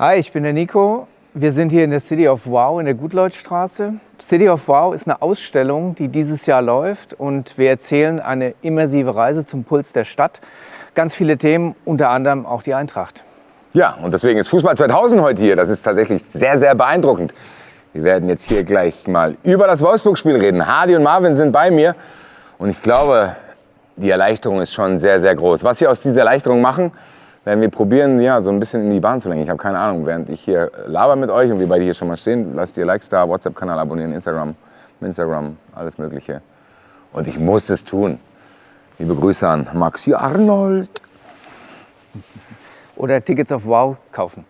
Hi, ich bin der Nico. Wir sind hier in der City of Wow in der Gutleutstraße. City of Wow ist eine Ausstellung, die dieses Jahr läuft und wir erzählen eine immersive Reise zum Puls der Stadt. Ganz viele Themen, unter anderem auch die Eintracht. Ja, und deswegen ist Fußball 2000 heute hier. Das ist tatsächlich sehr, sehr beeindruckend. Wir werden jetzt hier gleich mal über das Wolfsburg-Spiel reden. Hardy und Marvin sind bei mir und ich glaube, die Erleichterung ist schon sehr, sehr groß. Was wir aus dieser Erleichterung machen, werden wir probieren, ja, so ein bisschen in die Bahn zu lenken. Ich habe keine Ahnung, während ich hier laber mit euch und wir beide hier schon mal stehen, lasst ihr Likes da, WhatsApp-Kanal abonnieren, Instagram, alles Mögliche. Und ich muss es tun. Liebe Grüße an Maxi Arnold. Oder Tickets auf Wow kaufen.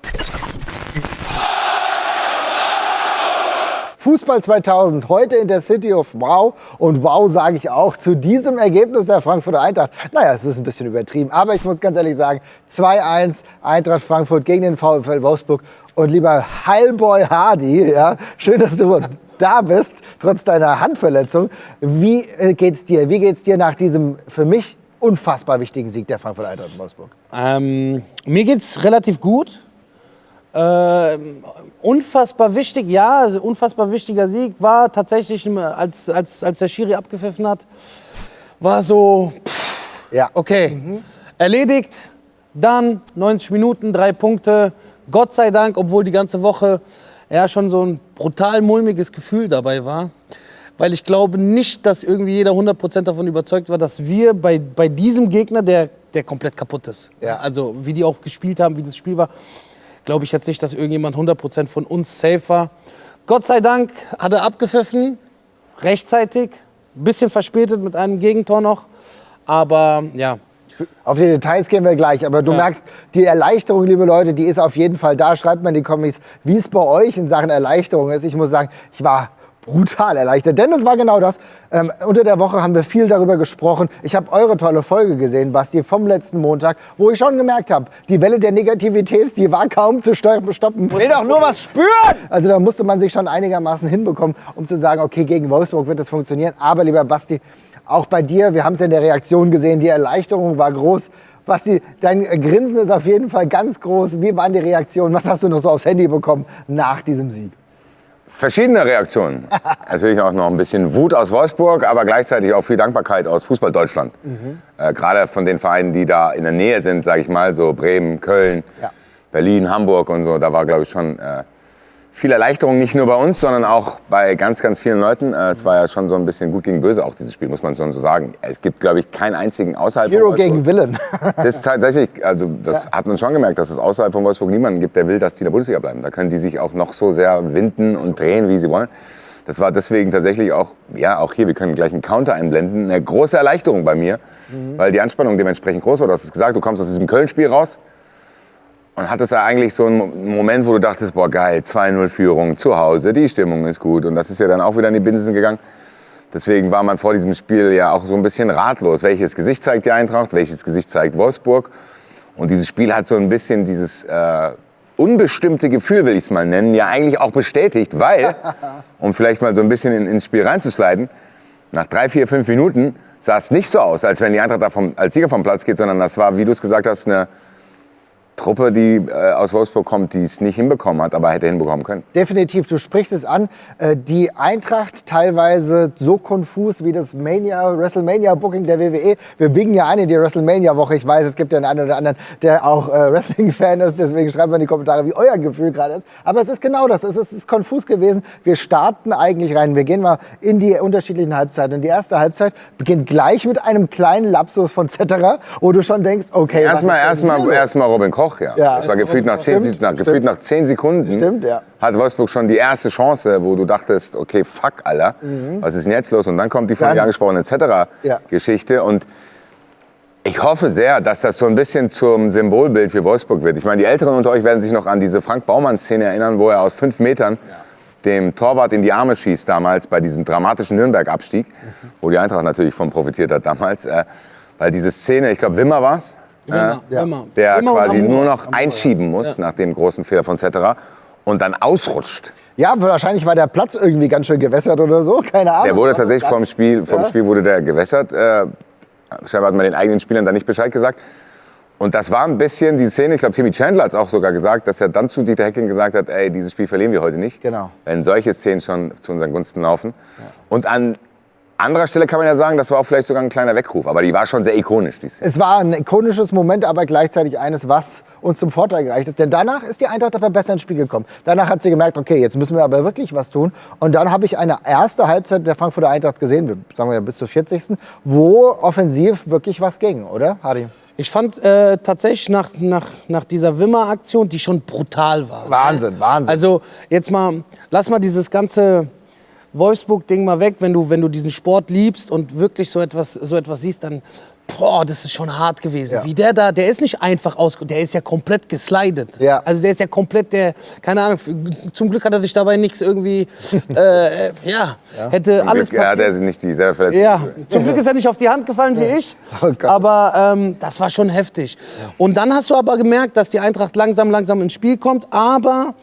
Fußball 2000, heute in der City of Wow. Und wow sage ich auch zu diesem Ergebnis der Frankfurter Eintracht. Naja, es ist ein bisschen übertrieben, aber ich muss ganz ehrlich sagen, 2-1 Eintracht Frankfurt gegen den VfL Wolfsburg. Und lieber Heilboy Hardy, ja, schön, dass du da bist, trotz deiner Handverletzung. Wie geht's dir? Wie geht's dir nach diesem für mich unfassbar wichtigen Sieg der Frankfurter Eintracht in Wolfsburg? Mir geht's relativ gut. Unfassbar wichtig, ja, also unfassbar wichtiger Sieg war tatsächlich, als der Schiri abgepfiffen hat, war so, Ja. okay, erledigt, dann 90 Minuten, 3 Punkte, Gott sei Dank, obwohl die ganze Woche ja schon so ein brutal mulmiges Gefühl dabei war, weil ich glaube nicht, dass irgendwie jeder 100% davon überzeugt war, dass wir bei diesem Gegner, der komplett kaputt ist, Ja. also wie die auch gespielt haben, wie das Spiel war, glaube ich jetzt nicht, dass irgendjemand 100% von uns safe war. Gott sei Dank hat er abgepfiffen, rechtzeitig, ein bisschen verspätet mit einem Gegentor noch, aber ja. Auf die Details gehen wir gleich, aber du merkst, die Erleichterung, liebe Leute, die ist auf jeden Fall da. Schreibt mal in die Kommis, wie es bei euch in Sachen Erleichterung ist. Ich muss sagen, ich war brutal erleichtert, denn es war genau das. Unter der Woche haben wir viel darüber gesprochen. Ich habe eure tolle Folge gesehen, Basti, vom letzten Montag, wo ich schon gemerkt habe, die Welle der Negativität, die war kaum zu stoppen. Ich will doch nur was spüren! Also da musste man sich schon einigermaßen hinbekommen, um zu sagen, okay, gegen Wolfsburg wird das funktionieren. Aber lieber Basti, auch bei dir, wir haben es in der Reaktion gesehen, die Erleichterung war groß. Basti, dein Grinsen ist auf jeden Fall ganz groß. Wie waren die Reaktionen? Was hast du noch so aufs Handy bekommen nach diesem Sieg? Verschiedene Reaktionen. Natürlich auch noch ein bisschen Wut aus Wolfsburg, aber gleichzeitig auch viel Dankbarkeit aus Fußball Deutschland. Gerade von den Vereinen, die da in der Nähe sind, sage ich mal, so Bremen, Köln, Berlin, Hamburg und so. Da war, glaube ich, schon viel Erleichterung, nicht nur bei uns, sondern auch bei ganz, ganz vielen Leuten. Es war ja schon so ein bisschen gut gegen böse, auch dieses Spiel, muss man schon so sagen. Es gibt, glaube ich, keinen einzigen außerhalb von Hero Wolfsburg. gegen Villain. Das ist tatsächlich, also das hat man schon gemerkt, dass es außerhalb von Wolfsburg niemanden gibt, der will, dass die in der Bundesliga bleiben. Da können die sich auch noch so sehr winden und drehen, wie sie wollen. Das war deswegen tatsächlich auch, ja, auch hier, wir können gleich einen Counter einblenden, eine große Erleichterung bei mir, weil die Anspannung dementsprechend groß war. Du hast es gesagt, du kommst aus diesem Köln-Spiel raus und hattest ja eigentlich so einen Moment, wo du dachtest, boah geil, 2-0-Führung zu Hause, die Stimmung ist gut. Und das ist ja dann auch wieder in die Binsen gegangen. Deswegen war man vor diesem Spiel ja auch so ein bisschen ratlos. Welches Gesicht zeigt die Eintracht, welches Gesicht zeigt Wolfsburg? Und dieses Spiel hat so ein bisschen dieses unbestimmte Gefühl, will ich es mal nennen, ja eigentlich auch bestätigt, weil, um vielleicht mal so ein bisschen ins Spiel reinzusliden, nach 3, 4, 5 Minuten sah es nicht so aus, als wenn die Eintracht da als Sieger vom Platz geht, sondern das war, wie du es gesagt hast, eine Truppe, die aus Wolfsburg kommt, die es nicht hinbekommen hat, aber hätte hinbekommen können. Definitiv, du sprichst es an. Die Eintracht teilweise so konfus wie das WrestleMania-Booking der WWE. Wir biegen ja ein in die WrestleMania-Woche. Ich weiß, es gibt ja den einen oder anderen, der auch Wrestling-Fan ist. Deswegen schreibt mal in die Kommentare, wie euer Gefühl gerade ist. Aber es ist genau das. Es ist konfus gewesen. Wir starten eigentlich rein. Wir gehen mal in die unterschiedlichen Halbzeiten. Und die erste Halbzeit beginnt gleich mit einem kleinen Lapsus von Zetterer, wo du schon denkst, okay, Erstmal Robin Koch. Ja. Das war gefühlt nach 10 Sekunden. Stimmt, ja. Hat Wolfsburg schon die erste Chance, wo du dachtest, okay, fuck, Alter, was ist denn jetzt los? Und dann kommt die von dir angesprochene Etc.-Geschichte. Und ich hoffe sehr, dass das so ein bisschen zum Symbolbild für Wolfsburg wird. Ich meine, die Älteren unter euch werden sich noch an diese Frank-Baumann-Szene erinnern, wo er aus 5 Metern dem Torwart in die Arme schießt, damals bei diesem dramatischen Nürnberg-Abstieg, wo die Eintracht natürlich von profitiert hat damals. Weil diese Szene, ich glaube, Wimmer war es, der Wimmer quasi nur noch einschieben muss nach dem großen Fehler von Cetera und dann ausrutscht. Ja, wahrscheinlich war der Platz irgendwie ganz schön gewässert oder so, keine Ahnung. Der wurde tatsächlich vom Spiel wurde der gewässert. Scheinbar hat man den eigenen Spielern da nicht Bescheid gesagt. Und das war ein bisschen die Szene, ich glaube, Timmy Chandler hat es auch sogar gesagt, dass er dann zu Dieter Hecking gesagt hat, ey, dieses Spiel verlieren wir heute nicht. Genau. Wenn solche Szenen schon zu unseren Gunsten laufen. Ja. Und an anderer Stelle kann man ja sagen, das war auch vielleicht sogar ein kleiner Weckruf. Aber die war schon sehr ikonisch. Es war ein ikonisches Moment, aber gleichzeitig eines, was uns zum Vorteil gereicht ist. Denn danach ist die Eintracht aber besser ins Spiel gekommen. Danach hat sie gemerkt, okay, jetzt müssen wir aber wirklich was tun. Und dann habe ich eine erste Halbzeit der Frankfurter Eintracht gesehen, sagen wir ja bis zur 40., wo offensiv wirklich was ging, oder, Hardy? Ich fand tatsächlich nach dieser Wimmer-Aktion, die schon brutal war. Wahnsinn. Also jetzt mal, lass mal dieses ganze Wolfsburg-Ding mal weg, wenn du diesen Sport liebst und wirklich so etwas siehst, dann, boah, das ist schon hart gewesen. Ja. Wie der ist nicht einfach der ist ja komplett geslidet. Ja. Also der ist ja komplett, keine Ahnung, zum Glück hat er sich dabei nichts irgendwie, hätte alles passiert. Ja, der ist nicht dieselbe Verletzung. Ja, zum Glück ist er nicht auf die Hand gefallen wie ich, Oh Gott. aber das war schon heftig. Und dann hast du aber gemerkt, dass die Eintracht langsam ins Spiel kommt, aber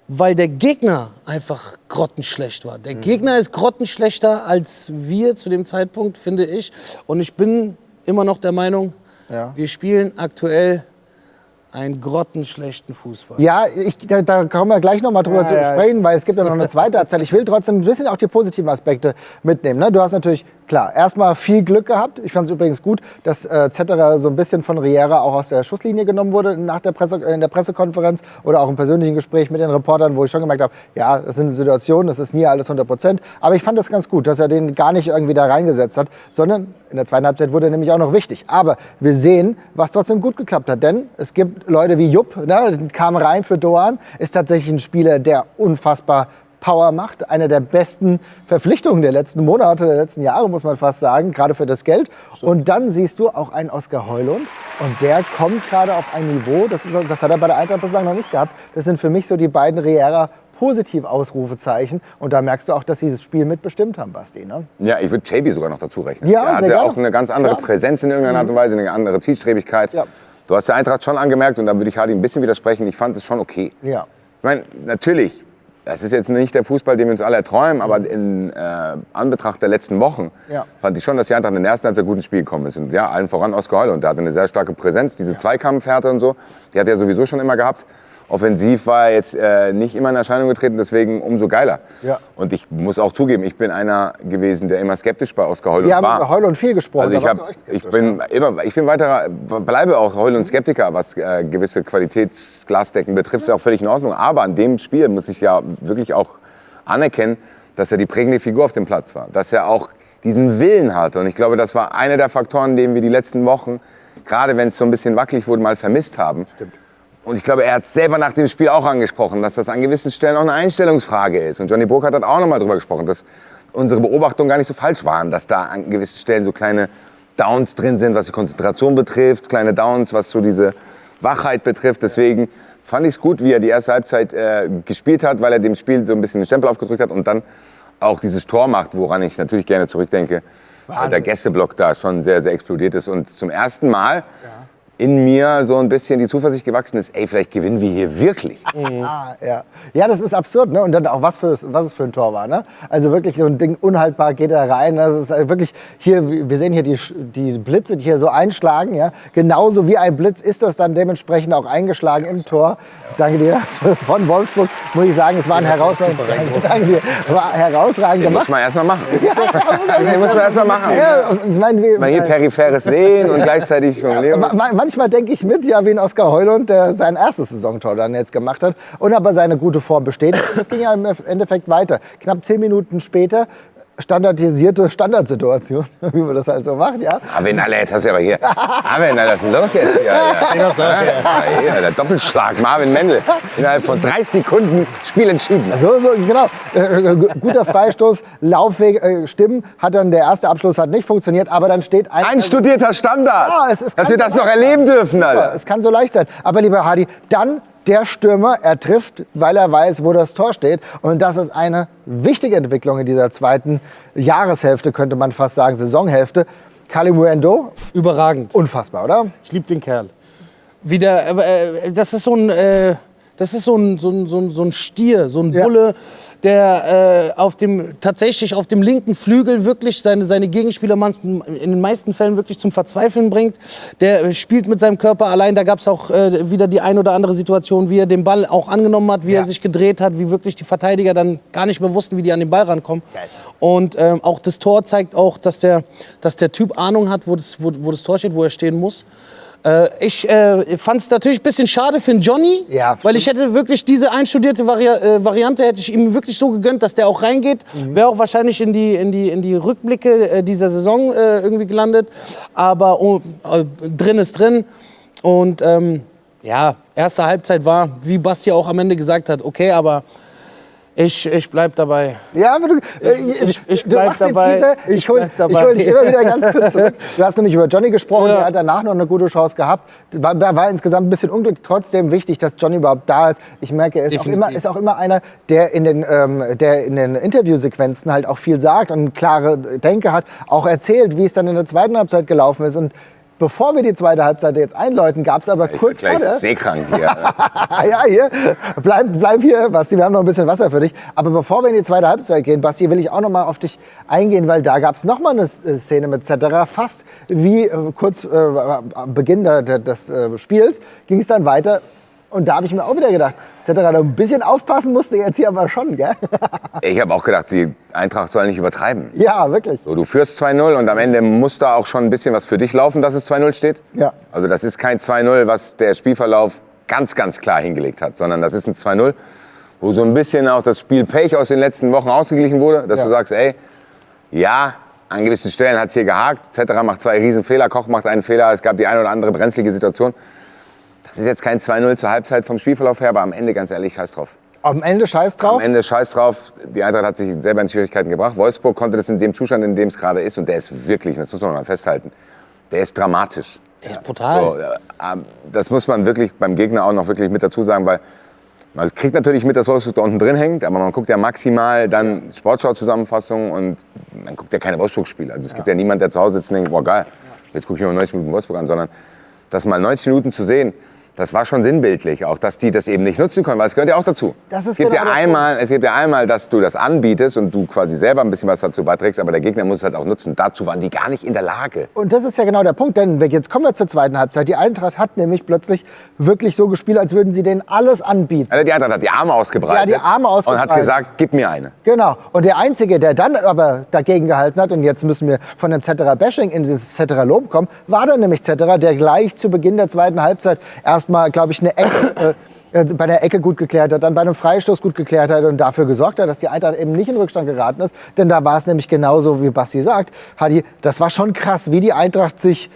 weil der Gegner einfach grottenschlecht war. Der Gegner ist grottenschlechter als wir zu dem Zeitpunkt, finde ich. Und ich bin immer noch der Meinung, wir spielen aktuell einen grottenschlechten Fußball. Ja, da kommen wir gleich noch mal drüber zu sprechen, weil es gibt ja noch eine zweite Halbzeit. Ich will trotzdem ein bisschen auch die positiven Aspekte mitnehmen. Ne? Du hast natürlich, klar, erstmal viel Glück gehabt. Ich fand es übrigens gut, dass Zetterer so ein bisschen von Riera auch aus der Schusslinie genommen wurde in der Pressekonferenz oder auch im persönlichen Gespräch mit den Reportern, wo ich schon gemerkt habe, ja, das sind Situationen, das ist nie alles 100%. Aber ich fand das ganz gut, dass er den gar nicht irgendwie da reingesetzt hat, sondern in der zweiten Halbzeit wurde er nämlich auch noch wichtig. Aber wir sehen, was trotzdem gut geklappt hat, denn es gibt Leute wie Jupp, ne, kam rein für Doan, ist tatsächlich ein Spieler, der unfassbar Power macht. Eine der besten Verpflichtungen der letzten Monate, der letzten Jahre, muss man fast sagen, gerade für das Geld. Stimmt. Und dann siehst du auch einen Oskar Højlund und der kommt gerade auf ein Niveau, das hat er bei der Eintracht bislang noch nicht gehabt. Das sind für mich so die beiden Riera-Positiv-Ausrufezeichen. Und da merkst du auch, dass sie das Spiel mitbestimmt haben, Basti. Ne? Ja, ich würde Chaby sogar noch dazu rechnen. Ja, er hat ja auch eine ganz andere Präsenz in irgendeiner Art und Weise, eine andere Zielstrebigkeit. Ja. Du hast der Eintracht schon angemerkt, und da würde ich Hardy ein bisschen widersprechen, ich fand es schon okay. Ja. Ich meine, natürlich, das ist jetzt nicht der Fußball, den wir uns alle erträumen, aber in Anbetracht der letzten Wochen fand ich schon, dass die Eintracht in der ersten Halbzeit gut ins Spiel gekommen ist. Und ja, allen voran Oskar Højlund, der hatte eine sehr starke Präsenz, diese Zweikampfhärte und so, die hat er sowieso schon immer gehabt. Offensiv war er jetzt nicht immer in Erscheinung getreten, deswegen umso geiler. Ja. Und ich muss auch zugeben, ich bin einer gewesen, der immer skeptisch bei Oskar Højlund war. Wir haben über Højlund viel gesprochen. Also ich bleibe auch Højlund Skeptiker, was gewisse Qualitätsglasdecken betrifft, ist auch völlig in Ordnung. Aber an dem Spiel muss ich ja wirklich auch anerkennen, dass er die prägende Figur auf dem Platz war. Dass er auch diesen Willen hatte. Und ich glaube, das war einer der Faktoren, den wir die letzten Wochen, gerade wenn es so ein bisschen wackelig wurde, mal vermisst haben. Stimmt. Und ich glaube, er hat es selber nach dem Spiel auch angesprochen, dass das an gewissen Stellen auch eine Einstellungsfrage ist. Und Johnny Burkhardt hat auch noch mal drüber gesprochen, dass unsere Beobachtungen gar nicht so falsch waren, dass da an gewissen Stellen so kleine Downs drin sind, was die Konzentration betrifft, kleine Downs, was so diese Wachheit betrifft. Deswegen fand ich es gut, wie er die erste Halbzeit gespielt hat, weil er dem Spiel so ein bisschen den Stempel aufgedrückt hat und dann auch dieses Tor macht, woran ich natürlich gerne zurückdenke, weil der Gästeblock da schon sehr, sehr explodiert ist. Und zum ersten Mal in mir so ein bisschen die Zuversicht gewachsen ist, ey, vielleicht gewinnen wir hier wirklich. Ja, das ist absurd, ne? Und dann auch, was es für ein Tor war, ne? Also wirklich so ein Ding, unhaltbar geht er rein. Das ist wirklich hier, wir sehen hier die Blitze, die hier so einschlagen, ja? Genauso wie ein Blitz ist das dann dementsprechend auch eingeschlagen im Tor. Danke dir. Von Wolfsburg muss ich sagen, es war ein herausragender Den muss man erstmal machen. Den muss man erstmal machen. Ja, ich meine, hier peripheres Sehen und gleichzeitig manchmal denke ich mit, ja, wie ein Oskar Højlund, der sein erstes Saisontor dann jetzt gemacht hat und aber seine gute Form besteht. Das ging ja im Endeffekt weiter. Knapp 10 Minuten später standardisierte Standardsituation, wie man das halt so macht, ja. Alter, jetzt hast du aber hier. Marvin, was ist denn los jetzt hier? Der Doppelschlag, Marvin Mendel. Innerhalb von 30 Sekunden Spiel entschieden. So, genau. Guter Freistoß, Laufweg, Stimmen. Hat dann der erste Abschluss hat nicht funktioniert, aber dann steht ein studierter Standard. Ja, dass wir das noch erleben dürfen, Alter. Es kann so leicht sein. Aber lieber Hardy, dann der Stürmer, er trifft, weil er weiß, wo das Tor steht. Und das ist eine wichtige Entwicklung in dieser zweiten Jahreshälfte, könnte man fast sagen, Saisonhälfte. Kalimuendo. Überragend. Unfassbar, oder? Ich liebe den Kerl. Das ist das ist so ein Stier, so ein Bulle, der tatsächlich auf dem linken Flügel wirklich seine Gegenspieler in den meisten Fällen wirklich zum Verzweifeln bringt. Der spielt mit seinem Körper allein. Da gab es auch wieder die ein oder andere Situation, wie er den Ball auch angenommen hat, wie er sich gedreht hat, wie wirklich die Verteidiger dann gar nicht mehr wussten, wie die an den Ball rankommen. Und auch das Tor zeigt auch, dass der Typ Ahnung hat, wo das Tor steht, wo er stehen muss. Ich fand es natürlich ein bisschen schade für den Johnny, weil ich hätte wirklich diese einstudierte Variante hätte ich ihm wirklich so gegönnt, dass der auch reingeht. Wäre auch wahrscheinlich in die Rückblicke dieser Saison irgendwie gelandet. Aber drin ist drin. Und erste Halbzeit war, wie Basti auch am Ende gesagt hat, okay, aber ich bleib dabei. Ja, aber ich bleib dabei. Ich hol dich immer wieder ganz kurz zurück. Du hast nämlich über Johnny gesprochen, der hat danach noch eine gute Chance gehabt. War insgesamt ein bisschen unglücklich. Trotzdem wichtig, dass Johnny überhaupt da ist. Ich merke, er ist auch immer einer, der in den Interviewsequenzen halt auch viel sagt und eine klare Denke hat, auch erzählt, wie es dann in der zweiten Halbzeit gelaufen ist. Und bevor wir die zweite Halbzeit jetzt einläuten, gab es aber kurz vor der... seekrank hier. Ja, hier. Bleib hier, Basti, wir haben noch ein bisschen Wasser für dich. Aber bevor wir in die zweite Halbzeit gehen, Basti, will ich auch noch mal auf dich eingehen, weil da gab es noch mal eine Szene mit Cetera. Fast wie kurz am Beginn des Spiels ging es dann weiter. Und da habe ich mir auch wieder gedacht, Cetera, da ein bisschen aufpassen musste jetzt hier aber schon, gell? Ich habe auch gedacht, die Eintracht soll nicht übertreiben. Ja, wirklich. So, du führst 2-0 und am Ende muss da auch schon ein bisschen was für dich laufen, dass es 2-0 steht. Ja. Also das ist kein 2-0, was der Spielverlauf ganz, ganz klar hingelegt hat, sondern das ist ein 2-0, wo so ein bisschen auch das Spiel Pech aus den letzten Wochen ausgeglichen wurde, dass du sagst, ey, ja, an gewissen Stellen hat es hier gehakt, Cetera macht 2 Riesenfehler, Koch macht einen Fehler, es gab die eine oder andere brenzlige Situation. Das ist jetzt kein 2-0 zur Halbzeit vom Spielverlauf her, aber am Ende, ganz ehrlich, scheiß drauf. Am Ende scheiß drauf? Am Ende scheiß drauf. Die Eintracht hat sich selber in Schwierigkeiten gebracht. Wolfsburg konnte das in dem Zustand, in dem es gerade ist, und der ist wirklich, das muss man mal festhalten, der ist dramatisch. Der ist brutal. So, das muss man wirklich beim Gegner auch noch wirklich mit dazu sagen, weil man kriegt natürlich mit, dass Wolfsburg da unten drin hängt, aber man guckt ja maximal dann Sportschau-Zusammenfassungen und man guckt ja keine Wolfsburg-Spiele. Also es gibt ja niemand, der zu Hause sitzt und denkt, boah geil, jetzt gucke ich mir mal 90 Minuten Wolfsburg an, sondern das mal 90 Minuten zu sehen, das war schon sinnbildlich, auch dass die das eben nicht nutzen können, weil es gehört ja auch dazu. Es gibt ja einmal, dass du das anbietest und du quasi selber ein bisschen was dazu beiträgst, aber der Gegner muss es halt auch nutzen. Dazu waren die gar nicht in der Lage. Und das ist ja genau der Punkt, denn jetzt kommen wir zur zweiten Halbzeit. Die Eintracht hat nämlich plötzlich wirklich so gespielt, als würden sie denen alles anbieten. Also die Eintracht hat die Arme ausgebreitet, ja, die Arme ausgebreitet und hat gesagt, gib mir eine. Genau. Und der Einzige, der dann aber dagegen gehalten hat, und jetzt müssen wir von dem Cetera-Bashing in dieses Cetera-Lob kommen, war dann nämlich Cetera, der gleich zu Beginn der zweiten Halbzeit erstmal, glaube ich, eine Ecke, bei der Ecke gut geklärt hat, dann bei einem Freistoß gut geklärt hat und dafür gesorgt hat, dass die Eintracht eben nicht in Rückstand geraten ist. Denn da war es nämlich genauso, wie Basti sagt. Hadi, das war schon krass, wie die Eintracht sich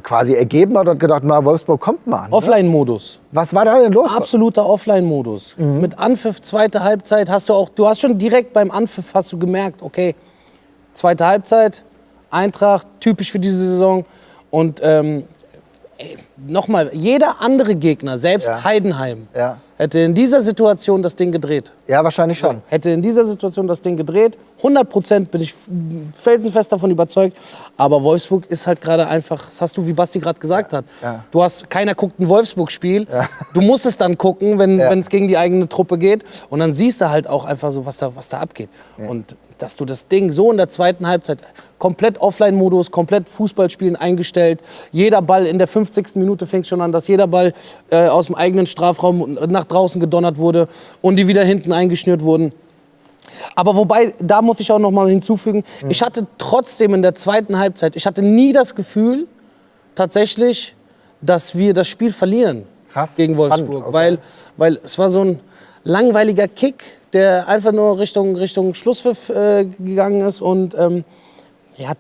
quasi ergeben hat und gedacht, na, Wolfsburg kommt mal an. Offline-Modus. Was war da denn los? Absoluter Offline-Modus. Mit Anpfiff, zweite Halbzeit du hast schon direkt beim Anpfiff hast du gemerkt, okay, zweite Halbzeit, Eintracht, typisch für diese Saison. Und nochmal, jeder andere Gegner, selbst Heidenheim, hätte in dieser Situation das Ding gedreht. Ja, wahrscheinlich schon. Hätte in dieser Situation das Ding gedreht. 100% bin ich felsenfest davon überzeugt. Aber Wolfsburg ist halt gerade einfach, das hast du, wie Basti gerade gesagt hat. Ja. Keiner guckt ein Wolfsburg-Spiel. Ja. Du musst es dann gucken, wenn es gegen die eigene Truppe geht. Und dann siehst du halt auch einfach so, was da abgeht. Ja. Und dass du das Ding so in der zweiten Halbzeit komplett Offline-Modus, komplett Fußballspielen eingestellt. Jeder Ball in der 50. Minute fängt schon an, dass jeder Ball aus dem eigenen Strafraum nach draußen gedonnert wurde und die wieder hinten eingeschnürt wurden. Aber wobei, da muss ich auch noch mal hinzufügen, ich hatte trotzdem in der zweiten Halbzeit, ich hatte nie das Gefühl, tatsächlich, dass wir das Spiel verlieren gegen Wolfsburg. Okay. Weil es war so ein langweiliger Kick, der einfach nur Richtung Schlusspfiff gegangen ist und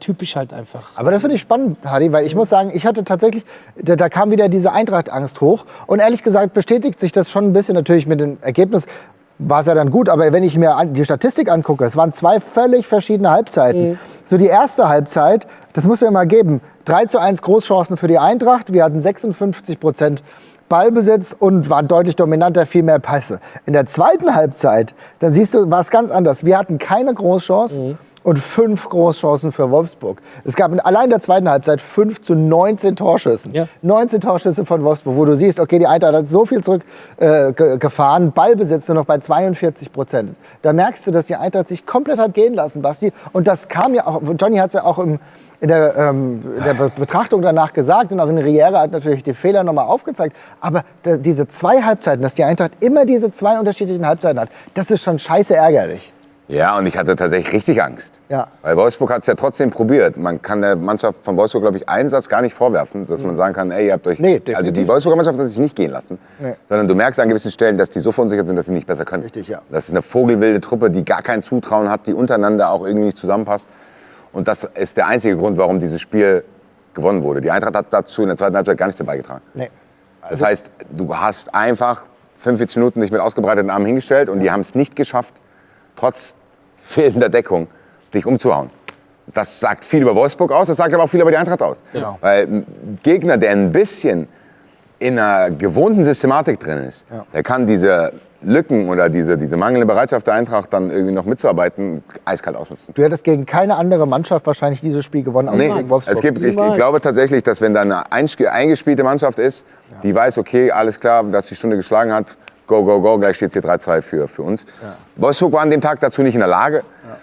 typisch halt einfach. Aber das finde ich spannend, Hadi, weil ich muss sagen, ich hatte tatsächlich, da kam wieder diese Eintracht-Angst hoch und ehrlich gesagt bestätigt sich das schon ein bisschen, natürlich mit dem Ergebnis war es ja dann gut, aber wenn ich mir die Statistik angucke, es waren 2 völlig verschiedene Halbzeiten. So die erste Halbzeit, das muss ja mal geben, 3:1 Großchancen für die Eintracht, wir hatten 56% Ballbesitz und waren deutlich dominanter, viel mehr Pässe. In der zweiten Halbzeit, dann siehst du, war es ganz anders. Wir hatten keine Großchance und 5 Großchancen für Wolfsburg. Es gab allein in der zweiten Halbzeit 5 zu 19 Torschüssen. Ja. 19 Torschüsse von Wolfsburg, wo du siehst, okay, die Eintracht hat so viel zurückgefahren, Ballbesitz nur noch bei 42%. Da merkst du, dass die Eintracht sich komplett hat gehen lassen, Basti. Und das kam ja auch, Johnny hat es ja auch in der Betrachtung danach gesagt und auch in Riera hat natürlich die Fehler nochmal aufgezeigt. Aber diese 2 Halbzeiten, dass die Eintracht immer diese 2 unterschiedlichen Halbzeiten hat, das ist schon scheiße ärgerlich. Ja, und ich hatte tatsächlich richtig Angst. Ja. Weil Wolfsburg hat es ja trotzdem probiert. Man kann der Mannschaft von Wolfsburg, glaube ich, einen Satz gar nicht vorwerfen, dass man sagen kann, ey, ihr habt euch... Nee, also die Wolfsburger Mannschaft hat sich nicht gehen lassen. Nee. Sondern du merkst an gewissen Stellen, dass die so verunsichert sind, dass sie nicht besser können. Richtig, ja. Das ist eine vogelwilde Truppe, die gar kein Zutrauen hat, die untereinander auch irgendwie nicht zusammenpasst. Und das ist der einzige Grund, warum dieses Spiel gewonnen wurde. Die Eintracht hat dazu in der zweiten Halbzeit gar nichts dabei getragen. Nee. Das heißt, du hast einfach 45 Minuten dich mit ausgebreiteten Armen hingestellt und die haben es nicht geschafft, trotz fehlender Deckung, dich umzuhauen. Das sagt viel über Wolfsburg aus, das sagt aber auch viel über die Eintracht aus. Genau. Weil ein Gegner, der ein bisschen in einer gewohnten Systematik drin ist, der kann diese Lücken oder diese mangelnde Bereitschaft der Eintracht dann irgendwie noch mitzuarbeiten, eiskalt ausnutzen. Du hättest gegen keine andere Mannschaft wahrscheinlich dieses Spiel gewonnen, außer gegen Wolfsburg. Ich glaube tatsächlich, dass wenn da eine eingespielte Mannschaft ist, die weiß, okay, alles klar, dass die Stunde geschlagen hat, go, go, go, gleich steht es hier 3-2 für uns. Ja. Wolfsburg war an dem Tag dazu nicht in der Lage. Ja.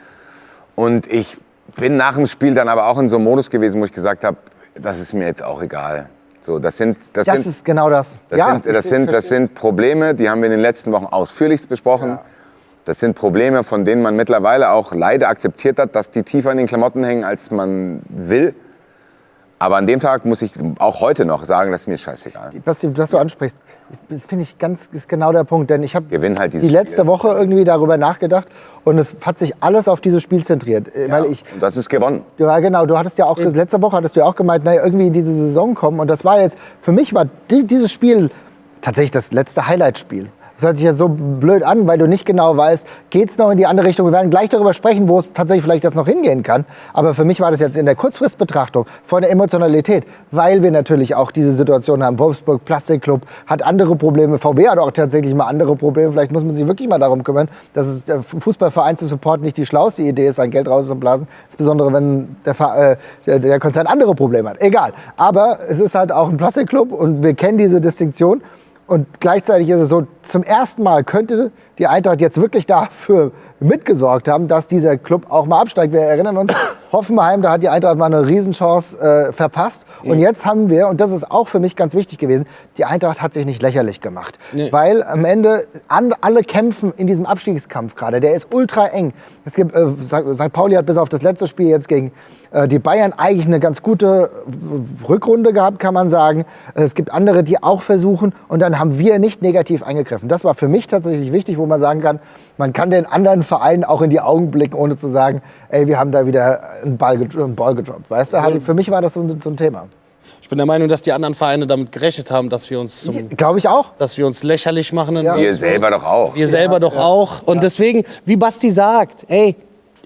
Und ich bin nach dem Spiel dann aber auch in so einem Modus gewesen, wo ich gesagt habe, das ist mir jetzt auch egal. So, das ist genau das. Das sind Probleme, die haben wir in den letzten Wochen ausführlichst besprochen. Ja. Das sind Probleme, von denen man mittlerweile auch leider akzeptiert hat, dass die tiefer in den Klamotten hängen, als man will. Aber an dem Tag muss ich auch heute noch sagen, das ist mir scheißegal. Was du ansprichst, das finde ich ist genau der Punkt. Denn ich habe halt die letzte Woche irgendwie darüber nachgedacht und es hat sich alles auf dieses Spiel zentriert. Ja, weil und das ist gewonnen. Ja, genau. Du hattest ja auch, letzte Woche hattest du ja auch gemeint, naja, irgendwie in diese Saison kommen. Und das war jetzt, für mich war dieses Spiel tatsächlich das letzte Highlight-Spiel. Das hört sich jetzt so blöd an, weil du nicht genau weißt, geht es noch in die andere Richtung. Wir werden gleich darüber sprechen, wo es tatsächlich vielleicht das noch hingehen kann. Aber für mich war das jetzt in der Kurzfristbetrachtung von der Emotionalität, weil wir natürlich auch diese Situation haben. Wolfsburg, Plastikclub, hat andere Probleme. VW hat auch tatsächlich mal andere Probleme. Vielleicht muss man sich wirklich mal darum kümmern, dass es der Fußballverein zu supporten nicht die schlauste Idee ist, sein Geld rauszublasen. Insbesondere, wenn der Konzern andere Probleme hat. Egal. Aber es ist halt auch ein Plastikclub und wir kennen diese Distinktion. Und gleichzeitig ist es so, zum ersten Mal könnte die Eintracht jetzt wirklich dafür mitgesorgt haben, dass dieser Club auch mal absteigt. Wir erinnern uns, Hoffenheim, da hat die Eintracht mal eine Riesenchance verpasst. Und jetzt haben wir, und das ist auch für mich ganz wichtig gewesen, die Eintracht hat sich nicht lächerlich gemacht. Nee. Weil am Ende alle kämpfen in diesem Abstiegskampf gerade. Der ist ultra eng. Es gibt, St. Pauli hat bis auf das letzte Spiel jetzt gegen die Bayern eigentlich eine ganz gute Rückrunde gehabt, kann man sagen. Es gibt andere, die auch versuchen. Und dann haben wir nicht negativ eingegriffen. Das war für mich tatsächlich wichtig, wo man sagen kann, man kann den anderen Vereinen auch in die Augen blicken, ohne zu sagen, ey, wir haben da wieder einen Ball gedroppt. Weißt du, für mich war das so ein Thema. Ich bin der Meinung, dass die anderen Vereine damit gerechnet haben, dass wir uns glaube ich auch, dass wir uns lächerlich machen. Ja. Wir selber doch auch. Wir selber doch auch. Und deswegen, wie Basti sagt, ey,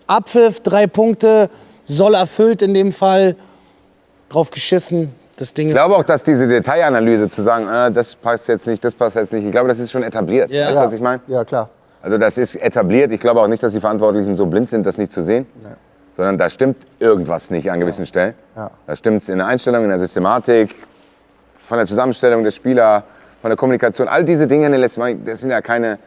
Abpfiff, 3 Punkte, soll erfüllt in dem Fall, drauf geschissen. Das Ding ich glaube auch, dass diese Detailanalyse zu sagen, das passt jetzt nicht, ich glaube, das ist schon etabliert. Ja. Weißt du, was ich meine? Ja, klar. Also das ist etabliert. Ich glaube auch nicht, dass die Verantwortlichen so blind sind, das nicht zu sehen. Nee. Sondern da stimmt irgendwas nicht an gewissen Stellen. Ja. Da stimmt es in der Einstellung, in der Systematik, von der Zusammenstellung der Spieler, von der Kommunikation. All diese Dinge in den letzten Jahren, das sind ja keine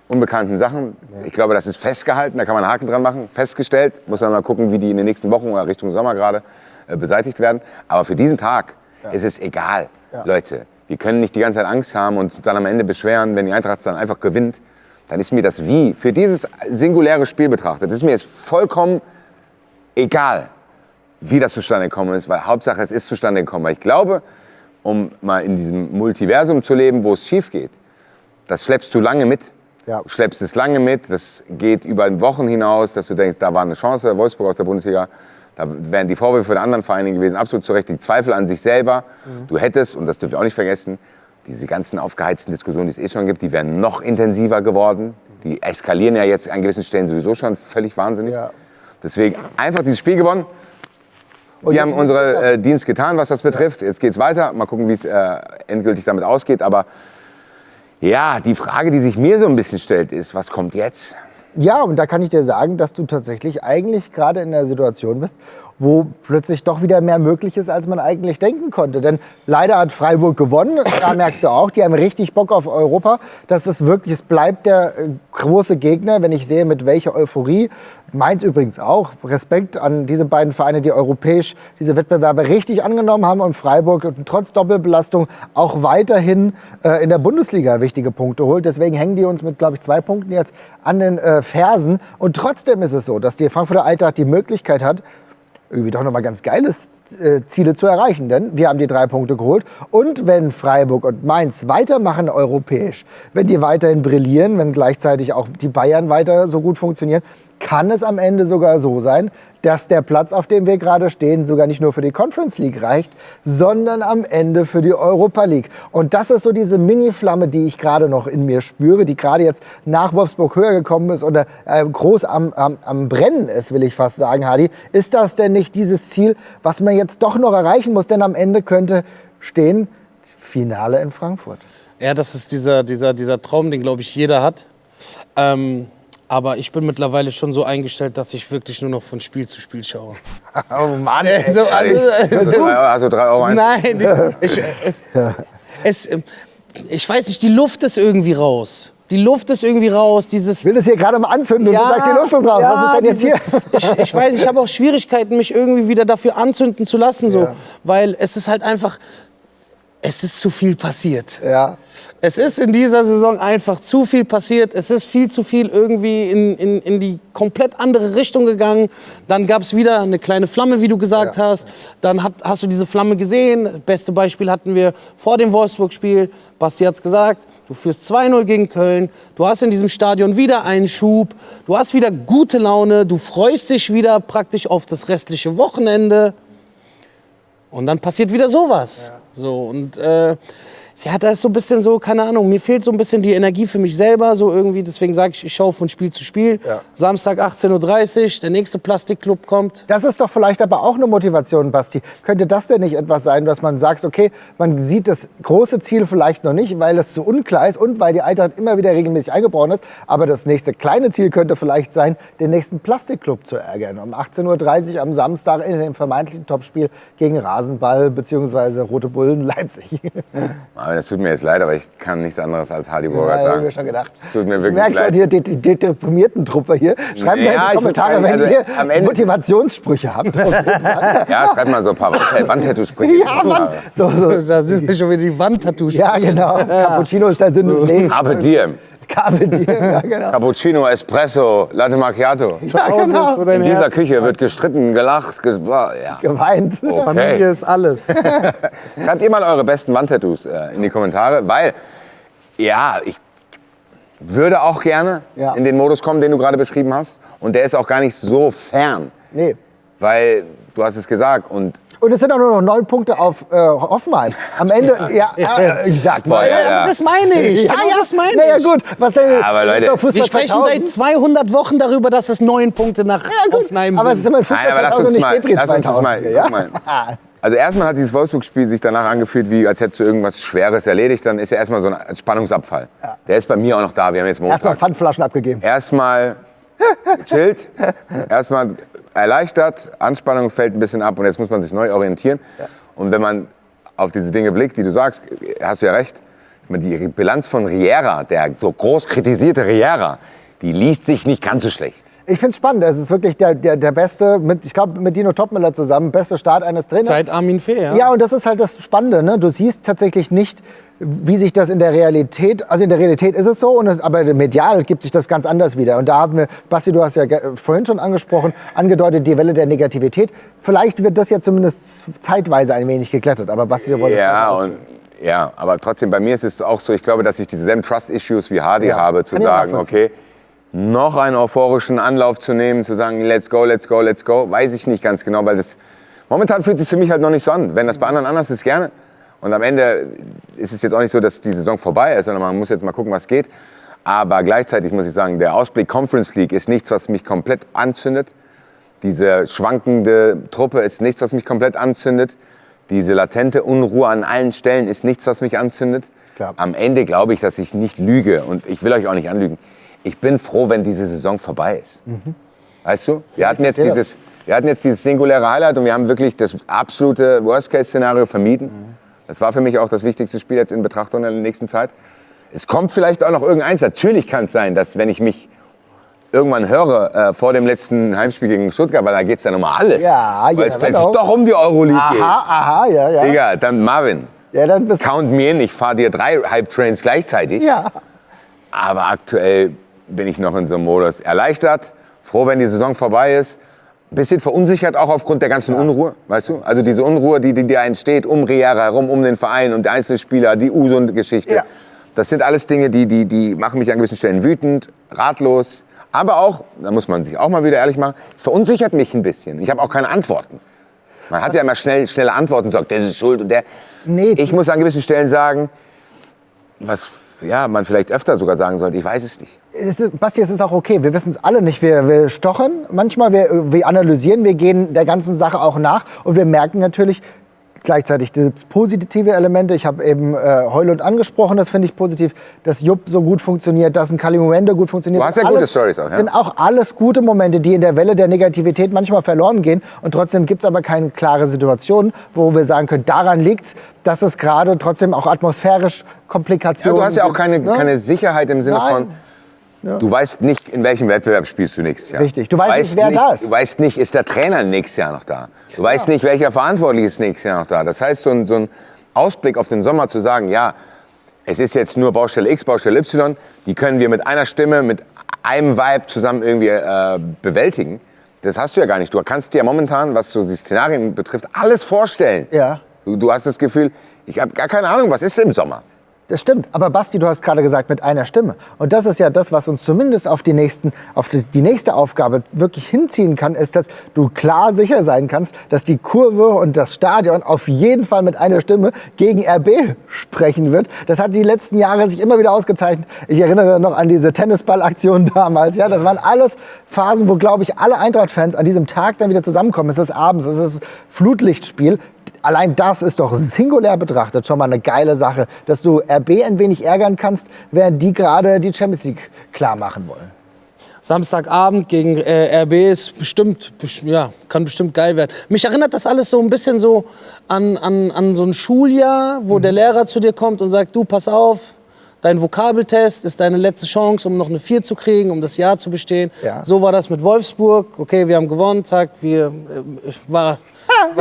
unbekannten Sachen. Nee. Ich glaube, das ist festgehalten, da kann man einen Haken dran machen. Festgestellt, muss man mal gucken, wie die in den nächsten Wochen oder Richtung Sommer gerade beseitigt werden. Aber für diesen Tag ist es egal. Ja. Leute, wir können nicht die ganze Zeit Angst haben und dann am Ende beschweren, wenn die Eintracht dann einfach gewinnt. Dann ist mir das Wie für dieses singuläre Spiel betrachtet, ist mir jetzt vollkommen egal, wie das zustande gekommen ist, weil Hauptsache es ist zustande gekommen. Weil ich glaube, um mal in diesem Multiversum zu leben, wo es schief geht, das schleppst du lange mit. Ja. Du schleppst es lange mit, das geht über Wochen hinaus, dass du denkst, da war eine Chance, Wolfsburg aus der Bundesliga, da wären die Vorwürfe der anderen Vereine gewesen, absolut zu Recht, die Zweifel an sich selber. Du hättest, und das dürfen wir auch nicht vergessen, diese ganzen aufgeheizten Diskussionen, die es eh schon gibt, die wären noch intensiver geworden. Die eskalieren ja jetzt an gewissen Stellen sowieso schon völlig wahnsinnig. Ja. Deswegen einfach dieses Spiel gewonnen. Wir haben unseren Dienst getan, was das betrifft. Jetzt geht's weiter. Mal gucken, wie es endgültig damit ausgeht. Aber ja, die Frage, die sich mir so ein bisschen stellt, ist, was kommt jetzt? Ja, und da kann ich dir sagen, dass du tatsächlich eigentlich gerade in einer Situation bist, wo plötzlich doch wieder mehr möglich ist, als man eigentlich denken konnte. Denn leider hat Freiburg gewonnen. Da merkst du auch, die haben richtig Bock auf Europa. Das ist wirklich, es bleibt der große Gegner, wenn ich sehe, mit welcher Euphorie. Mainz übrigens auch. Respekt an diese beiden Vereine, die europäisch diese Wettbewerbe richtig angenommen haben und Freiburg trotz Doppelbelastung auch weiterhin in der Bundesliga wichtige Punkte holt. Deswegen hängen die uns mit, glaube ich, 2 Punkten jetzt an den Fersen. Und trotzdem ist es so, dass die Frankfurter Eintracht die Möglichkeit hat, irgendwie doch nochmal ganz geiles Ziele zu erreichen. Denn wir haben die 3 Punkte geholt. Und wenn Freiburg und Mainz weitermachen europäisch, wenn die weiterhin brillieren, wenn gleichzeitig auch die Bayern weiter so gut funktionieren, kann es am Ende sogar so sein, dass der Platz, auf dem wir gerade stehen, sogar nicht nur für die Conference League reicht, sondern am Ende für die Europa League. Und das ist so diese Mini-Flamme, die ich gerade noch in mir spüre, die gerade jetzt nach Wolfsburg höher gekommen ist oder groß am Brennen ist, will ich fast sagen, Hadi. Ist das denn nicht dieses Ziel, was man jetzt doch noch erreichen muss? Denn am Ende könnte stehen, Finale in Frankfurt. Ja, das ist dieser Traum, den, glaube ich, jeder hat. Aber ich bin mittlerweile schon so eingestellt, dass ich wirklich nur noch von Spiel zu Spiel schaue. Oh Mann, Also 3 Euro ein. Nein, ich weiß nicht, die Luft ist irgendwie raus. Die Luft ist irgendwie raus. Ich will das hier gerade mal anzünden und du sagst, die Luft ist raus. Was ist denn jetzt hier? Ich weiß, ich habe auch Schwierigkeiten, mich irgendwie wieder dafür anzünden zu lassen. So. Ja. Weil es ist halt einfach, es ist zu viel passiert. Ja. Es ist in dieser Saison einfach zu viel passiert. Es ist viel zu viel irgendwie in die komplett andere Richtung gegangen. Dann gab es wieder eine kleine Flamme, wie du gesagt hast. Dann hast du diese Flamme gesehen. Beste Beispiel hatten wir vor dem Wolfsburg-Spiel. Basti hat's gesagt, du führst 2-0 gegen Köln. Du hast in diesem Stadion wieder einen Schub. Du hast wieder gute Laune. Du freust dich wieder praktisch auf das restliche Wochenende. Und dann passiert wieder sowas. Ja. So, und ja, da ist so ein bisschen so, keine Ahnung, mir fehlt so ein bisschen die Energie für mich selber, so irgendwie, deswegen sage ich schaue von Spiel zu Spiel. Ja. Samstag 18:30 Uhr, der nächste Plastikclub kommt. Das ist doch vielleicht aber auch eine Motivation, Basti. Könnte das denn nicht etwas sein, dass man sagt, okay, man sieht das große Ziel vielleicht noch nicht, weil es zu unklar ist und weil die Eintracht immer wieder regelmäßig eingebrochen ist, aber das nächste kleine Ziel könnte vielleicht sein, den nächsten Plastikclub zu ärgern. Um 18:30 Uhr am Samstag in dem vermeintlichen Topspiel gegen Rasenball bzw. Rote Bullen Leipzig. Das tut mir jetzt leid, aber ich kann nichts anderes als Hardy Burger sagen. Ja, hab ich mir schon gedacht. Das tut mir wirklich leid. Ich merke schon hier die deprimierten Truppe hier. Schreibt mir in die Kommentare, wenn ihr Motivationssprüche habt. Ja, schreibt mal so ein paar Wandtattoo-Sprüche. Ja, Mann. Da sind wir schon wieder die Wandtattoos. Ja, genau. Cappuccino ist der Sinn des Lebens. Carpe diem. Carpe diem, ja, genau. Cappuccino, Espresso, Latte Macchiato. Ja, genau. In dieser Küche wird gestritten, gelacht, ja. Geweint. Okay. Familie ist alles. Schreibt ihr mal eure besten Wandtattoos in die Kommentare, weil, ja, ich würde auch gerne in den Modus kommen, den du gerade beschrieben hast. Und der ist auch gar nicht so fern. Nee. Weil, du hast es gesagt, und es sind auch nur noch 9 Punkte auf Hoffenheim. Am Ende, ich sag mal. Ja, das meine ich. Das meine ich. Naja, gut. Was denn? Aber Leute, wir sprechen seit 200 Wochen darüber, dass es 9 Punkte nach Hoffenheim sind. Aber es ist immer ein Fußball. Nein, aber lass uns mal. Guck mal. Also erstmal hat dieses Wolfsburg-Spiel sich danach angefühlt, wie als hättest du irgendwas Schweres erledigt. Dann ist ja erstmal so ein Spannungsabfall. Ja. Der ist bei mir auch noch da. Wir haben jetzt Montag. Erstmal Pfandflaschen abgegeben. Erstmal gechillt. Erstmal erleichtert. Anspannung fällt ein bisschen ab und jetzt muss man sich neu orientieren. Ja. Und wenn man auf diese Dinge blickt, die du sagst, hast du ja recht. Die Bilanz von Riera, der so groß kritisierte Riera, die liest sich nicht ganz so schlecht. Ich finde es spannend. Es ist wirklich der beste, ich glaube mit Dino Topmüller zusammen, beste Start eines Trainers. Seit Armin Fee, ja. Ja, und das ist halt das Spannende. Ne? Du siehst tatsächlich nicht, wie sich das in der Realität, also in der Realität ist es so, aber medial gibt sich das ganz anders wieder. Und da haben wir, Basti, du hast ja vorhin schon angesprochen, angedeutet, die Welle der Negativität. Vielleicht wird das ja zumindest zeitweise ein wenig geklettert. Aber Basti, du wolltest ja, aber trotzdem, bei mir ist es auch so, ich glaube, dass ich dieselben Trust-Issues wie Hardy habe, zu sagen, okay, noch einen euphorischen Anlauf zu nehmen, zu sagen, let's go, let's go, let's go, weiß ich nicht ganz genau, weil das momentan fühlt sich für mich halt noch nicht so an. Wenn das bei anderen anders ist, gerne. Und am Ende ist es jetzt auch nicht so, dass die Saison vorbei ist, sondern man muss jetzt mal gucken, was geht. Aber gleichzeitig muss ich sagen, der Ausblick Conference League ist nichts, was mich komplett anzündet. Diese schwankende Truppe ist nichts, was mich komplett anzündet. Diese latente Unruhe an allen Stellen ist nichts, was mich anzündet. Klar. Am Ende glaube ich, dass ich nicht lüge und ich will euch auch nicht anlügen. ich bin froh, wenn diese Saison vorbei ist. Weißt du? Wir hatten jetzt dieses singuläre Highlight und wir haben wirklich das absolute Worst-Case-Szenario vermieden. Das war für mich auch das wichtigste Spiel jetzt in Betrachtung in der nächsten Zeit. Es kommt vielleicht auch noch irgendeins. Natürlich kann es sein, dass wenn ich mich irgendwann höre vor dem letzten Heimspiel gegen Stuttgart, weil da geht es dann um alles. Weil es plötzlich doch um die Euroleague geht. Ja. Digga, dann Marvin, dann count me in, ich fahre dir 3 Hype-Trains gleichzeitig. Ja. Aber aktuell bin ich noch in so einem Modus erleichtert, froh, wenn die Saison vorbei ist. Ein bisschen verunsichert auch aufgrund der ganzen Unruhe, weißt du? Also diese Unruhe, die entsteht um Riera herum, um den Verein und die Einzelspieler, die Uso-Geschichte. Ja. Das sind alles Dinge, die machen mich an gewissen Stellen wütend, ratlos. Aber auch, da muss man sich auch mal wieder ehrlich machen, es verunsichert mich ein bisschen. Ich habe auch keine Antworten. Man hat ja immer schnelle Antworten und sagt, das ist schuld und der. Nee, ich muss an gewissen Stellen sagen, was man vielleicht öfter sogar sagen sollte, ich weiß es nicht. Basti, es ist auch okay. Wir wissen es alle nicht. Wir stochern manchmal, wir analysieren, wir gehen der ganzen Sache auch nach. Und wir merken natürlich gleichzeitig das positive Elemente. Ich habe eben Højlund angesprochen, das finde ich positiv. Dass Jupp so gut funktioniert, dass ein Kalimuendo gut funktioniert. Du hast ja gute Storys auch, ja? Sind auch alles gute Momente, die in der Welle der Negativität manchmal verloren gehen. Und trotzdem gibt es aber keine klare Situation, wo wir sagen können, daran liegt es, dass es gerade trotzdem auch atmosphärisch Komplikationen gibt. Ja, du hast ja auch keine Sicherheit im Sinne von, du weißt nicht, in welchem Wettbewerb spielst du nächstes Jahr. Richtig, du weißt nicht, wer da ist. Du weißt nicht, ist der Trainer nächstes Jahr noch da. Du weißt nicht, welcher Verantwortliche ist nächstes Jahr noch da. Das heißt, so ein Ausblick auf den Sommer zu sagen, ja, es ist jetzt nur Baustelle X, Baustelle Y, die können wir mit einer Stimme, mit einem Vibe zusammen irgendwie bewältigen. Das hast du ja gar nicht. Du kannst dir momentan, was so die Szenarien betrifft, alles vorstellen. Ja. Du hast das Gefühl, ich habe gar keine Ahnung, was ist im Sommer? Das stimmt. Aber Basti, du hast gerade gesagt, mit einer Stimme. Und das ist ja das, was uns zumindest auf die nächste Aufgabe wirklich hinziehen kann, ist, dass du klar sicher sein kannst, dass die Kurve und das Stadion auf jeden Fall mit einer Stimme gegen RB sprechen wird. Das hat die letzten Jahre sich immer wieder ausgezeichnet. Ich erinnere noch an diese Tennisball-Aktion damals. Ja, das waren alles Phasen, wo, glaube ich, alle Eintracht-Fans an diesem Tag dann wieder zusammenkommen. Es ist abends, es ist Flutlichtspiel. Allein das ist doch singulär betrachtet schon mal eine geile Sache, dass du RB ein wenig ärgern kannst, während die gerade die Champions League klar machen wollen. Samstagabend gegen RB ist kann bestimmt geil werden. Mich erinnert das alles so ein bisschen so an so ein Schuljahr, wo der Lehrer zu dir kommt und sagt, du, pass auf, dein Vokabeltest ist deine letzte Chance, um noch eine 4 zu kriegen, um das Jahr zu bestehen. Ja. So war das mit Wolfsburg. Okay, wir haben gewonnen, zack, war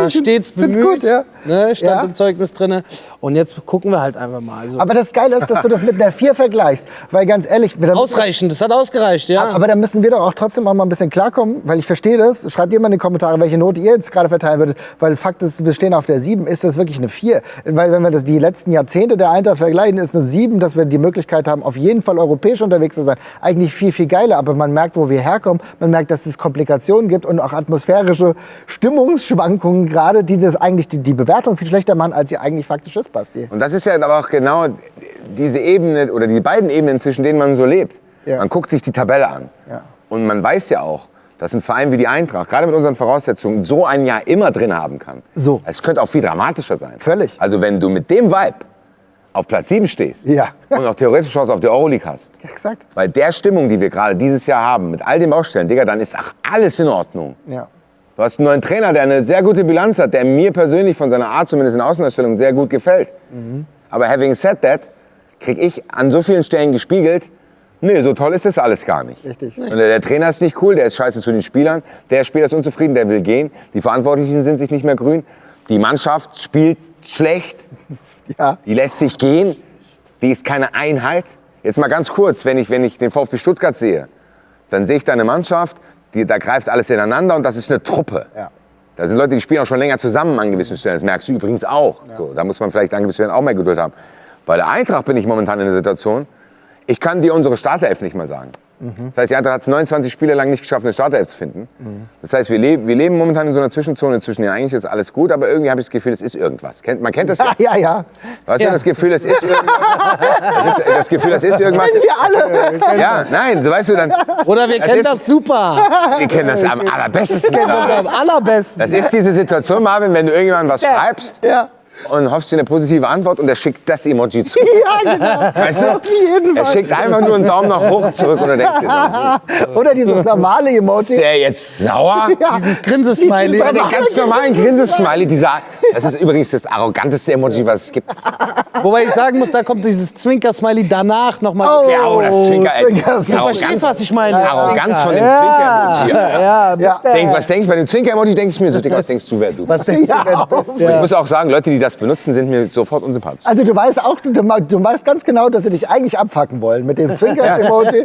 stets bemüht, gut, ja. Ne, stand im Zeugnis drin. Und jetzt gucken wir halt einfach mal. Also. Aber das Geile ist, dass du das mit einer 4 vergleichst. Weil ganz ehrlich... Ausreichend, das hat ausgereicht, ja. Aber da müssen wir doch auch trotzdem auch mal ein bisschen klarkommen, weil ich verstehe das. Schreibt ihr mal in die Kommentare, welche Note ihr jetzt gerade verteilen würdet. Weil Fakt ist, wir stehen auf der 7, ist das wirklich eine 4. Weil wenn wir die letzten Jahrzehnte der Eintracht vergleichen, ist eine 7, dass wir die Möglichkeit haben, auf jeden Fall europäisch unterwegs zu sein. Eigentlich viel, viel geiler. Aber man merkt, wo wir herkommen. Man merkt, dass es Komplikationen gibt und auch atmosphärische Stimmungsschwankungen gerade, die das eigentlich die Bewertung viel schlechter machen, als sie eigentlich faktisch ist, Basti. Und das ist ja aber auch genau diese Ebene oder die beiden Ebenen, zwischen denen man so lebt. Ja. Man guckt sich die Tabelle an. Ja. Und man weiß ja auch, dass ein Verein wie die Eintracht, gerade mit unseren Voraussetzungen, so ein Jahr immer drin haben kann. So. Es könnte auch viel dramatischer sein. Völlig. Also wenn du mit dem Vibe auf Platz 7 stehst und auch theoretisch Chance auf die Euroleague hast. Exakt. Bei der Stimmung, die wir gerade dieses Jahr haben, mit all den Baustellen, Digga, dann ist alles in Ordnung. Ja. Du hast einen neuen Trainer, der eine sehr gute Bilanz hat, der mir persönlich von seiner Art, zumindest in der Außendarstellung, sehr gut gefällt. Aber having said that, kriege ich an so vielen Stellen gespiegelt, nee, so toll ist das alles gar nicht. Richtig. Und der Trainer ist nicht cool, der ist scheiße zu den Spielern, der Spieler ist unzufrieden, der will gehen, die Verantwortlichen sind sich nicht mehr grün, die Mannschaft spielt schlecht, die lässt sich gehen, die ist keine Einheit. Jetzt mal ganz kurz, wenn ich den VfB Stuttgart sehe, dann sehe ich da eine Mannschaft, da greift alles ineinander und das ist eine Truppe. Ja. Da sind Leute, die spielen auch schon länger zusammen an gewissen Stellen. Das merkst du übrigens auch. Ja. So, da muss man vielleicht an gewissen Stellen auch mehr Geduld haben. Bei der Eintracht bin ich momentan in der Situation, ich kann dir unsere Startelf nicht mal sagen. Das heißt, die Eintracht hat es 29 Spiele lang nicht geschafft, eine Startelf zu finden. Das heißt, wir leben momentan in so einer Zwischenzone zwischen, ja, eigentlich ist alles gut, aber irgendwie habe ich das Gefühl, es ist irgendwas. Man kennt das ja? Ja. Weißt du, das Gefühl, es ist irgendwas? Das Gefühl, es ist irgendwas. Kennen wir alle. Ja, nein, so weißt du dann. Oder wir kennen das super. Wir kennen das am allerbesten. Das am allerbesten. Das ist diese Situation, Marvin, wenn du irgendjemandem was schreibst. Ja. und hoffst dir eine positive Antwort und er schickt das Emoji zurück. Ja, genau. Weißt du? Auf jeden Er Fall. schickt einfach nur einen Daumen nach hoch zurück und du denkst dir so, Oder dieses normale Emoji. der jetzt sauer? Ja. Dieses Grinsesmiley. Dieses Den ganz normalen Grinsesmiley, das ist übrigens das arroganteste Emoji, was es gibt. Wobei ich sagen muss, da kommt dieses Zwinker-Smiley danach nochmal. Ja, oh, das Zwinker, ey. Zwinker. Die Du verstehst, was ich meine. Arroganz von dem Ja. Zwinker-Emoji. Ja, Ja. Was denk ich bei dem Zwinker-Emoji, denke ich mir so, Digga, was denkst du, wer du bist? Was denkst du, wer du bist? Ich Ja. muss auch sagen, Leute, die das benutzen, sind mir sofort unsympathisch. Also du weißt auch, du weißt ganz genau, dass sie dich eigentlich abfacken wollen mit dem Zwinker-Emoji.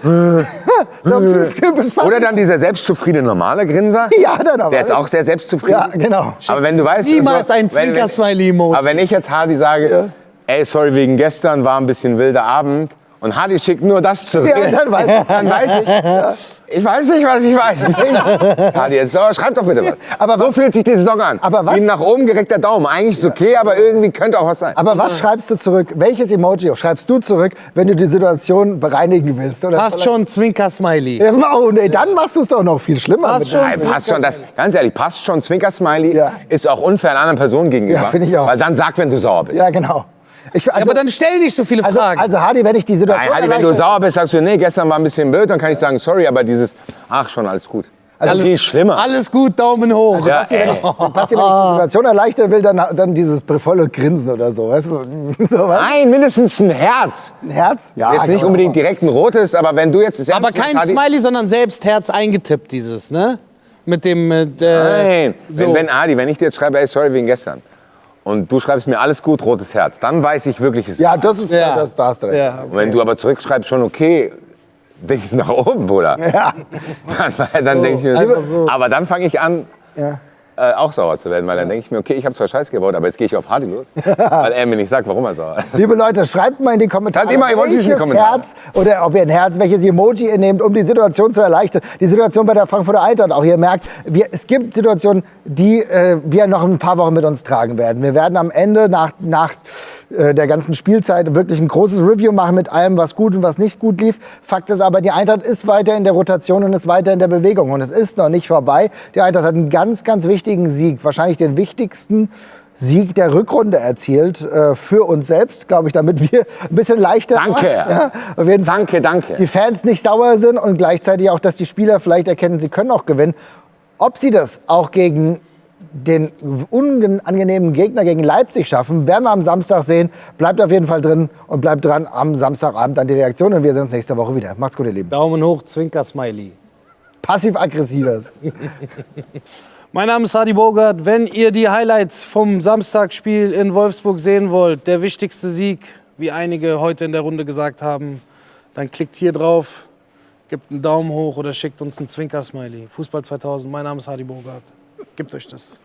So typisch fast. Oder dann dieser selbstzufriedene normale Grinser. Ja, dann aber. Der ist auch sehr selbstzufrieden. Ja, genau. Aber wenn du weißt... Niemals ein wenn- Zwinker-Smiley-Emoji. Aber wenn ich jetzt Hardy sage, ey, sorry, wegen gestern war ein bisschen wilder Abend und Hardy schickt nur das zurück, Ja, dann weiß ich. dann weiß ich, ich weiß nicht, was ich weiß. Nichts. Hardy, jetzt schreib doch bitte was. Aber so fühlt sich die Saison an. Aber was? Wie ein nach oben gereckter Daumen. Eigentlich ist okay, aber irgendwie könnte auch was sein. Aber was schreibst du zurück? Welches Emoji schreibst du zurück, wenn du die Situation bereinigen willst? Oder Passt schon, Zwinker-Smiley. Ja, oh, nee, dann machst du es doch noch viel schlimmer. Passt mit schon. dem- Nein, passt schon, ganz ehrlich, passt schon. Zwinker-Smiley Ja. ist auch unfair einer anderen Person gegenüber. Ja, finde ich auch. Weil dann sag, wenn du sauer bist. Ja, genau. Ja, aber dann stell nicht so viele Fragen. Also Hardy, wenn ich die Situation Nein, Hardy, wenn du erleichter- sauer bist, sagst du, nee, gestern war ein bisschen blöd, dann kann ich sagen, sorry, aber dieses, ach schon, alles gut. Also viel schlimmer. Alles gut, Daumen hoch. Ja, Basti, wenn ich die Situation erleichtern will, dann dieses volle Grinsen oder so, weißt du? So, was? Nein, mindestens ein Herz. Ein Herz? Ja, Jetzt nicht genau. unbedingt direkt ein rotes, aber wenn du jetzt... Aber kein Smiley, sondern selbst Herz eingetippt, dieses, ne? Mit dem... Nein, so. wenn ich dir jetzt schreibe, ey, sorry wegen gestern, und du schreibst mir alles gut, rotes Herz, dann weiß ich wirklich, es ist... Ja, das ist, Ja. da hast du recht. Ja, Und wenn du aber zurückschreibst, schon okay, denk ich nach oben, Bruder. Ja. Dann denke ich mir, einfach so. aber dann fange ich an, Ja. auch sauer zu werden, weil dann denke ich mir, okay, ich habe zwar Scheiße gebaut, aber jetzt gehe ich auf Hardy los, weil er mir nicht sagt, warum er sauer ist. Liebe Leute, schreibt mal in die Kommentare, Schreibt immer Emojis in die welches Kommentare. Herz oder ob ihr ein Herz, welches Emoji ihr nehmt, um die Situation zu erleichtern. Die Situation bei der Frankfurter Eintracht auch. Ihr merkt, es gibt Situationen, die wir noch ein paar Wochen mit uns tragen werden. Wir werden am Ende nach der ganzen Spielzeit wirklich ein großes Review machen mit allem, was gut und was nicht gut lief. Fakt ist aber, die Eintracht ist weiter in der Rotation und ist weiter in der Bewegung. Und es ist noch nicht vorbei. Die Eintracht hat einen ganz, ganz wichtigen Sieg, wahrscheinlich den wichtigsten Sieg der Rückrunde erzielt für uns selbst, glaube ich, damit wir ein bisschen leichter Danke. Ja, auf jeden Fall Danke. die Fans nicht sauer sind und gleichzeitig auch, dass die Spieler vielleicht erkennen, sie können auch gewinnen. Ob sie das auch gegen den unangenehmen Gegner gegen Leipzig schaffen, werden wir am Samstag sehen. Bleibt auf jeden Fall drin und bleibt dran am Samstagabend an die Reaktion. Und wir sehen uns nächste Woche wieder. Macht's gut, ihr Lieben. Daumen hoch, Zwinker-Smiley. Passiv-aggressives. Mein Name ist Hardy Bogart. Wenn ihr die Highlights vom Samstagsspiel in Wolfsburg sehen wollt, der wichtigste Sieg, wie einige heute in der Runde gesagt haben, dann klickt hier drauf, gebt einen Daumen hoch oder schickt uns einen Zwinker-Smiley. Fußball 2000, mein Name ist Hardy Bogart. Gebt euch das.